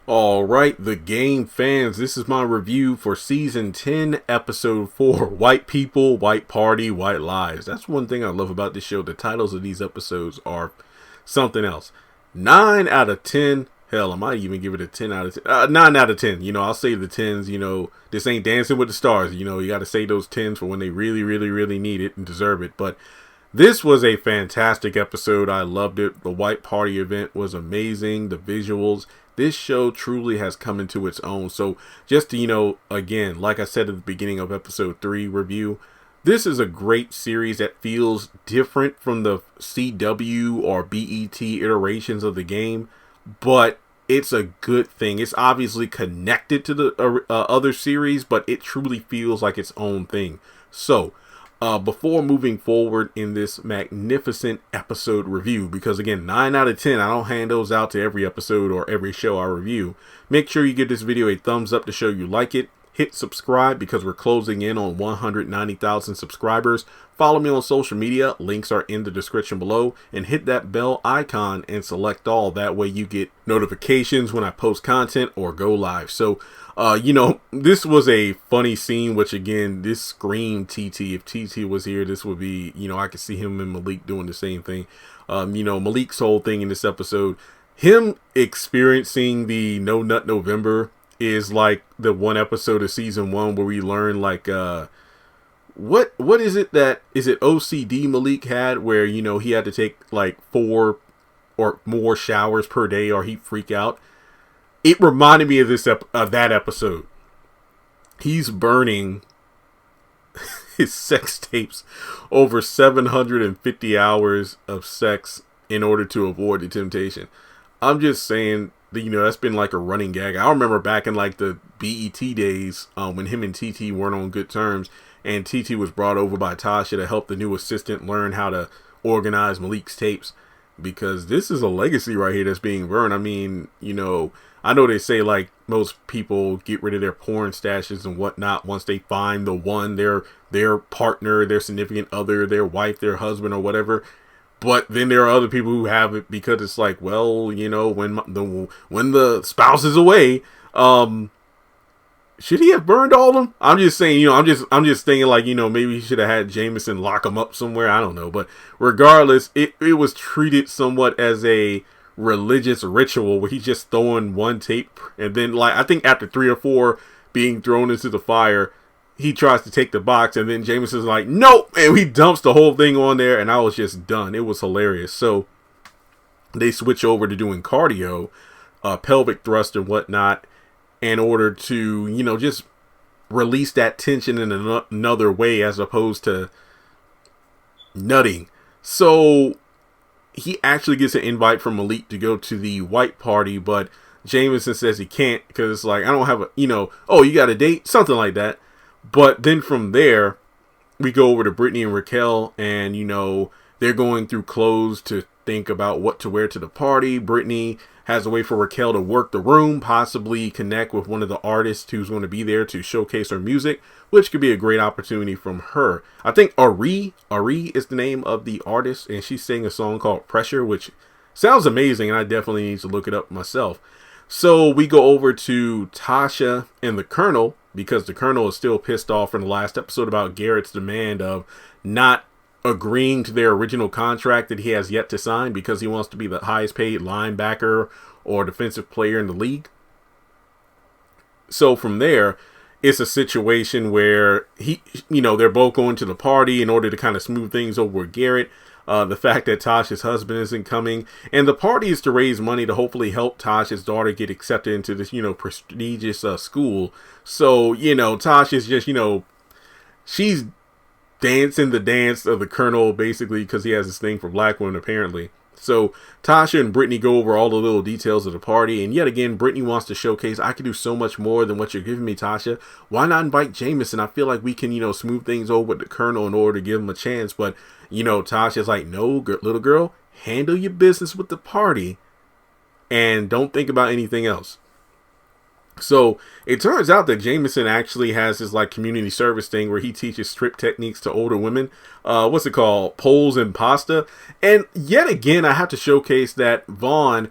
All right, the game fans, this is my review for season 10, episode 4, White People, White Party, White Lives. That's one thing I love about this show. The titles of these episodes are something else. 9 out of 10. Hell, I might even give it a 10 out of 10. 9 out of 10. I'll save the 10s. This ain't Dancing with the Stars. You got to save those 10s for when they really, really, really need it and deserve it. But this was a fantastic episode. I loved it. The White Party event was amazing. The visuals. This show truly has come into its own. So just to, again, like I said at the beginning of episode 3 review, this is a great series that feels different from the CW or BET iterations of the game, but it's a good thing. It's obviously connected to the other series, but it truly feels like its own thing. So before moving forward in this magnificent episode review, because again, 9 out of 10, I don't hand those out to every episode or every show I review. Make sure you give this video a thumbs up to show you like it. Hit subscribe because we're closing in on 190,000 subscribers. Follow me on social media. Links are in the description below. And hit that bell icon and select all. That way you get notifications when I post content or go live. So, this was a funny scene, which again, this screamed TT. If TT was here, this would be, I could see him and Malik doing the same thing. Malik's whole thing in this episode, him experiencing the No Nut November is like the one episode of season 1 where we learn like what is it OCD Malik had, where he had to take like 4 or more showers per day or he'd freak out. It reminded me of that episode. He's burning his sex tapes, over 750 hours of sex in order to avoid the temptation. I'm just saying, that's been like a running gag. I remember back in like the BET days when him and TT weren't on good terms, and TT was brought over by Tasha to help the new assistant learn how to organize Malik's tapes, because this is a legacy right here that's being burned. I mean, I know they say like most people get rid of their porn stashes and whatnot once they find the one, their partner, their significant other, their wife, their husband, or whatever. But then there are other people who have it because it's like, well, when the spouse is away, should he have burned all of them? I'm just saying, I'm just thinking like, maybe he should have had Jameson lock him up somewhere. I don't know. But regardless, it was treated somewhat as a religious ritual where he's just throwing one tape. And then like, I think after 3 or 4 being thrown into the fire, he tries to take the box, and then Jameson's like, nope, and he dumps the whole thing on there, and I was just done. It was hilarious. So they switch over to doing cardio, pelvic thrust and whatnot, in order to, just release that tension in another way as opposed to nutting. So he actually gets an invite from Malik to go to the White Party, but Jameson says he can't because it's like, I don't have oh, you got a date? Something like that. But then from there, we go over to Brittany and Raquel, and, they're going through clothes to think about what to wear to the party. Brittany has a way for Raquel to work the room, possibly connect with one of the artists who's going to be there to showcase her music, which could be a great opportunity from her. I think Ari is the name of the artist, and she's singing a song called Pressure, which sounds amazing, and I definitely need to look it up myself. So we go over to Tasha and the Colonel, because the Colonel is still pissed off from the last episode about Garrett's demand of not agreeing to their original contract that he has yet to sign because he wants to be the highest paid linebacker or defensive player in the league. So from there, it's a situation where they're both going to the party in order to kind of smooth things over with Garrett. The fact that Tasha's husband isn't coming, and the party is to raise money to hopefully help Tasha's daughter get accepted into this, prestigious school. So, Tasha's just, she's dancing the dance of the Colonel, basically, because he has this thing for black women, apparently. So Tasha and Brittany go over all the little details of the party, and yet again, Brittany wants to showcase, I can do so much more than what you're giving me, Tasha. Why not invite Jameson? I feel like we can, smooth things over with the Colonel in order to give him a chance. But, Tasha's like, no, little girl, handle your business with the party and don't think about anything else. So it turns out that Jameson actually has his like community service thing where he teaches strip techniques to older women. What's it called? Poles and pasta. And yet again, I have to showcase that Vaughn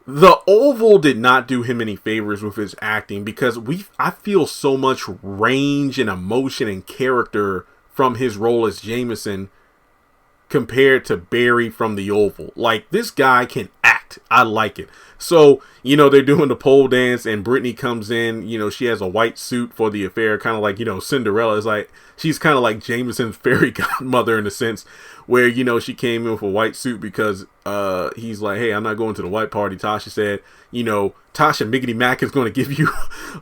The Oval did not do him any favors with his acting, because I feel so much range and emotion and character from his role as Jameson compared to Barry from the Oval. Like, this guy can act. I like it. So, they're doing the pole dance and Brittany comes in, she has a white suit for the affair, kind of like, Cinderella is like, she's kind of like Jameson's fairy godmother in a sense, where, she came in with a white suit because he's like, hey, I'm not going to the white party. Tasha said, Tasha Miggity Mac is going to give you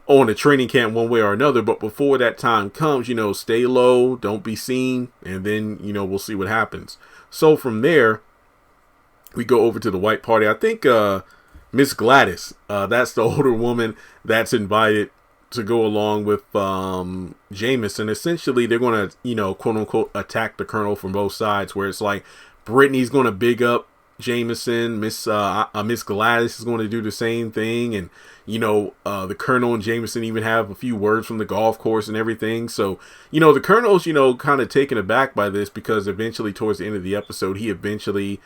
on a training camp one way or another. But before that time comes, stay low, don't be seen. And then, we'll see what happens. So from there, we go over to the white party. I think Miss Gladys, that's the older woman that's invited to go along with Jameson. Essentially, they're going to, quote unquote, attack the Colonel from both sides, where it's like Brittany's going to big up Jameson, Miss Gladys is going to do the same thing, and the Colonel and Jameson even have a few words from the golf course and everything. So the Colonel's kind of taken aback by this, because eventually towards the end of the episode, he eventually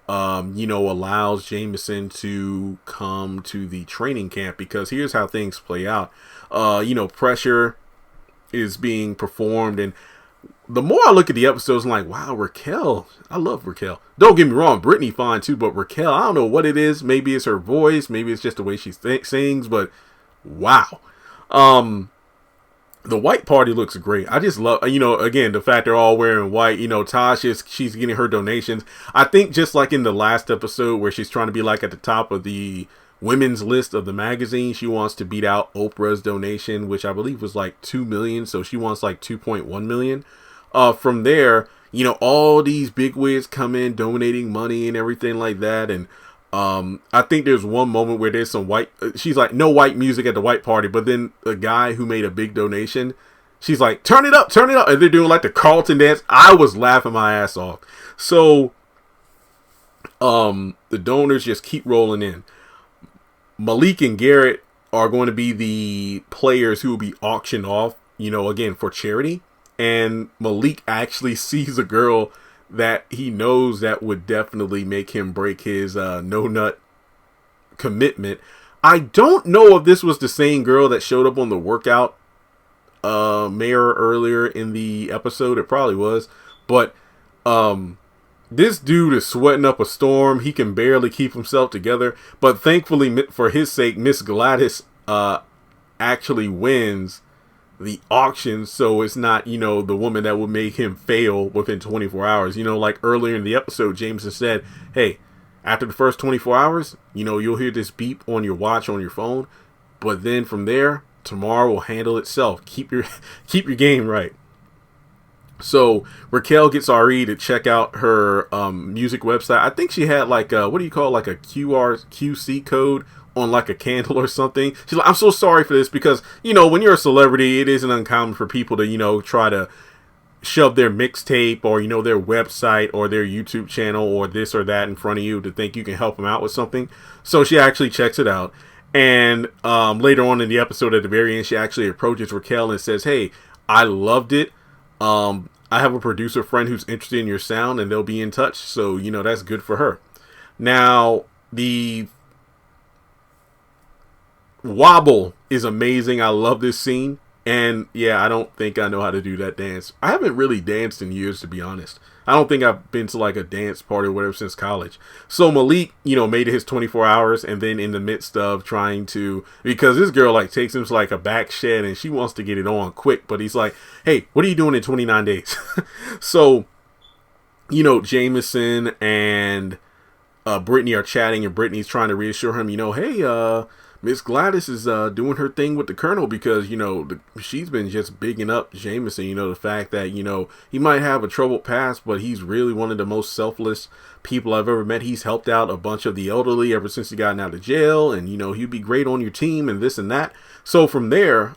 allows Jameson to come to the training camp, because here's how things play out. Pressure is being performed, and the more I look at the episodes, I'm like, wow, Raquel. I love Raquel. Don't get me wrong, Brittany fine too, but Raquel, I don't know what it is. Maybe it's her voice, maybe it's just the way she sings, but wow. The white party looks great. I just love, again, the fact they're all wearing white. Tasha, she's getting her donations. I think just like in the last episode where she's trying to be like at the top of the women's list of the magazine, she wants to beat out Oprah's donation, which I believe was like 2 million. So she wants like 2.1 million. From there, all these bigwigs come in donating money and everything like that. And I think there's one moment where there's some white, she's like, no white music at the white party. But then the guy who made a big donation, she's like, turn it up. And they're doing like the Carlton dance. I was laughing my ass off. So, the donors just keep rolling in. Malik and Garrett are going to be the players who will be auctioned off, again, for charity. And Malik actually sees a girl that he knows that would definitely make him break his no-nut commitment. I don't know if this was the same girl that showed up on the workout mirror earlier in the episode. It probably was. But this dude is sweating up a storm. He can barely keep himself together. But thankfully, for his sake, Miss Gladys actually wins the auction, so it's not, the woman that would make him fail within 24 hours. Like earlier in the episode, Jameson said, hey, after the first 24 hours, you'll hear this beep on your watch on your phone, but then from there, tomorrow will handle itself. Keep your game right. So Raquel gets RE to check out her music website. I think she had like a, what do you call, like a QC code on like a candle or something. She's like, I'm so sorry for this, because when you're a celebrity, it isn't uncommon for people to try to shove their mixtape or their website or their YouTube channel or this or that in front of you to think you can help them out with something. So she actually checks it out, and later on in the episode, at the very end, she actually approaches Raquel and says, hey, I loved it. I have a producer friend who's interested in your sound, and they'll be in touch. So that's good for her. Now, the wobble is amazing. I love this scene. And yeah, I don't think I know how to do that dance. I haven't really danced in years, to be honest. I don't think I've been to like a dance party or whatever since college. So Malik, made it his 24 hours, and then in the midst of trying to, because this girl like takes him to like a back shed and she wants to get it on quick, but he's like, hey, what are you doing in 29 days? So, Jameson and Brittany are chatting, and Brittany's trying to reassure him, hey, Miss Gladys is doing her thing with the Colonel, because, she's been just bigging up Jameson, the fact that, he might have a troubled past, but he's really one of the most selfless people I've ever met. He's helped out a bunch of the elderly ever since he gotten out of jail, and, he'd be great on your team and this and that. So from there,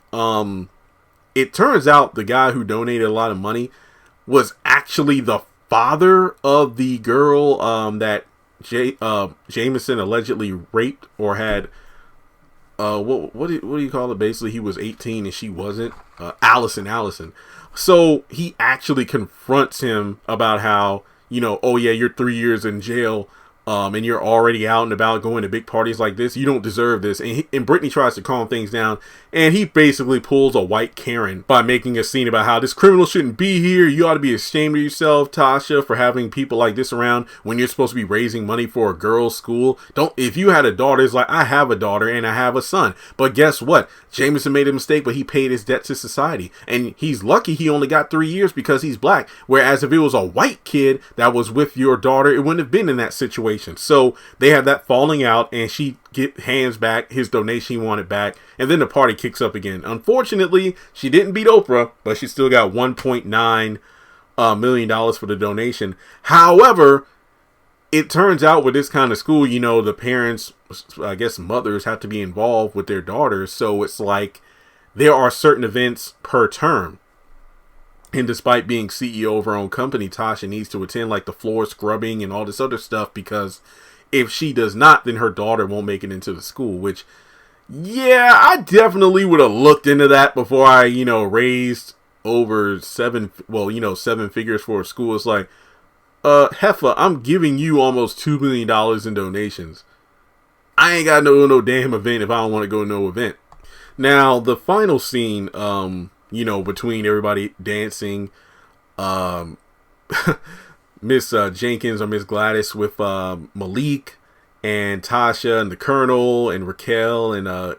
it turns out the guy who donated a lot of money was actually the father of the girl that Jameson allegedly raped or had. What do you call it? Basically, he was 18 and she wasn't. Allison. So he actually confronts him about how, oh yeah, you're 3 years in jail, and you're already out and about going to big parties like this, you don't deserve this. And Brittany tries to calm things down, and he basically pulls a white Karen by making a scene about how this criminal shouldn't be here. You ought to be ashamed of yourself, Tasha, for having people like this around when you're supposed to be raising money for a girls' school. If you had a daughter, it's like, I have a daughter and I have a son. But guess what? Jameson made a mistake, but he paid his debt to society. And he's lucky he only got 3 years because he's black. Whereas if it was a white kid that was with your daughter, it wouldn't have been in that situation. So they have that falling out, and she hands back his donation he wanted back, and then the party kicks up again. Unfortunately, she didn't beat Oprah, but she still got $1.9 million for the donation. However, it turns out with this kind of school, the parents, I guess mothers, have to be involved with their daughters. So it's like there are certain events per term. And despite being CEO of her own company, Tasha needs to attend like the floor scrubbing and all this other stuff, because if she does not, then her daughter won't make it into the school, which, yeah, I definitely would have looked into that before I, raised over seven figures for a school. It's like, Heffa, I'm giving you almost $2 million in donations. I ain't got no damn event if I don't want to go to no event. Now, the final scene, between everybody dancing, Miss Jenkins or Miss Gladys with Malik and Tasha and the Colonel and Raquel and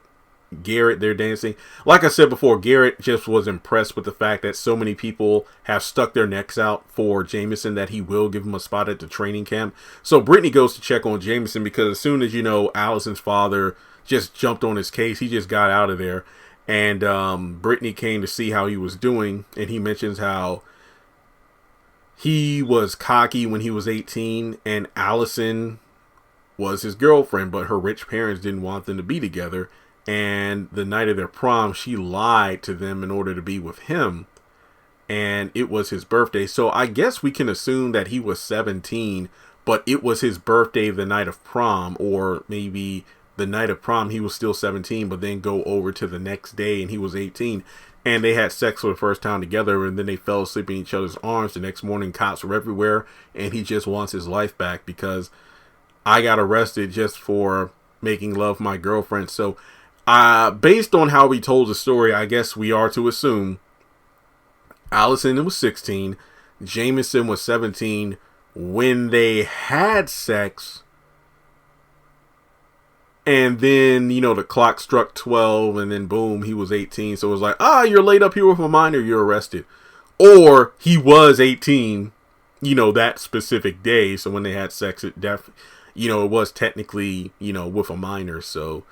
Garrett, they're dancing. Like I said before, Garrett just was impressed with the fact that so many people have stuck their necks out for Jameson that he will give him a spot at the training camp. So Brittany goes to check on Jameson because as soon as Allison's father just jumped on his case, he just got out of there. And Brittany came to see how he was doing, and he mentions how he was cocky when he was 18, and Allison was his girlfriend, but her rich parents didn't want them to be together. And the night of their prom, she lied to them in order to be with him, and it was his birthday. So I guess we can assume that he was 17, but it was his birthday the night of prom, or maybe the night of prom he was still 17, but then go over to the next day and he was 18, and they had sex for the first time together, and then they fell asleep in each other's arms. The next morning, cops were everywhere, and he just wants his life back because I got arrested just for making love to my girlfriend. So based on how we told the story, I guess we are to assume Allison was 16, Jameson was 17 when they had sex. And then, the clock struck 12, and then boom, he was 18. So it was like, you're laid up here with a minor, you're arrested. Or he was 18, that specific day. So when they had sex, it was technically, with a minor. So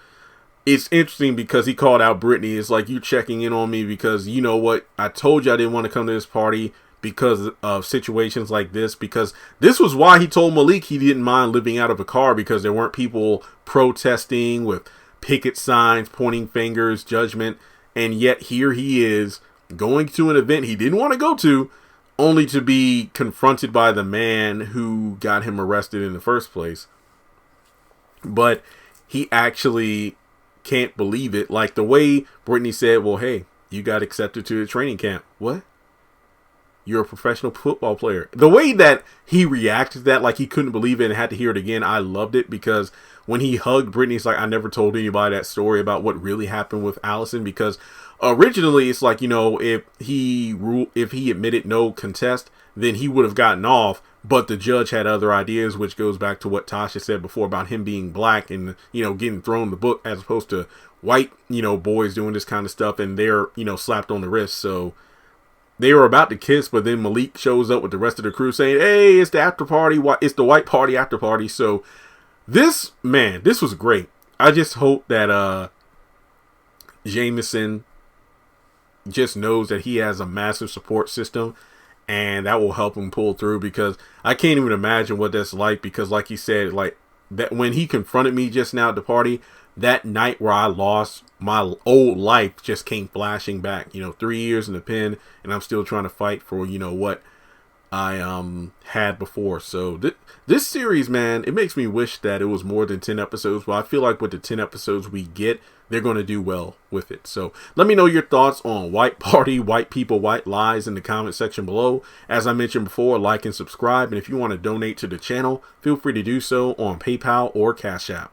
it's interesting because he called out Brittany. It's like, you checking in on me because you know what? I told you I didn't want to come to this party because of situations like this, because this was why he told Malik he didn't mind living out of a car, because there weren't people protesting with picket signs, pointing fingers, judgment. And yet here he is going to an event he didn't want to go to, only to be confronted by the man who got him arrested in the first place. But he actually can't believe it. Like the way Brittany said, well, hey, you got accepted to the training camp. What? You're a professional football player. The way that he reacted to that, like he couldn't believe it and had to hear it again, I loved it, because when he hugged Brittany, it's like, I never told anybody that story about what really happened with Allison, because originally it's like, if he admitted no contest, then he would have gotten off, but the judge had other ideas, which goes back to what Tasha said before about him being black and, getting thrown the book as opposed to white, boys doing this kind of stuff, and they're, slapped on the wrist. So they were about to kiss, but then Malik shows up with the rest of the crew saying, hey, it's the after party. It's the white party after party. So this was great. I just hope that Jameson just knows that he has a massive support system, and that will help him pull through, because I can't even imagine what that's like, because like he said, like that when he confronted me just now at the party, that night where I lost my old life just came flashing back. 3 years in the pen, and I'm still trying to fight for, what I had before. So this series, man, it makes me wish that it was more than 10 episodes, but I feel like with the 10 episodes we get, they're going to do well with it. So let me know your thoughts on White Party, White People, White Lies in the comment section below. As I mentioned before, like and subscribe. And if you want to donate to the channel, feel free to do so on PayPal or Cash App.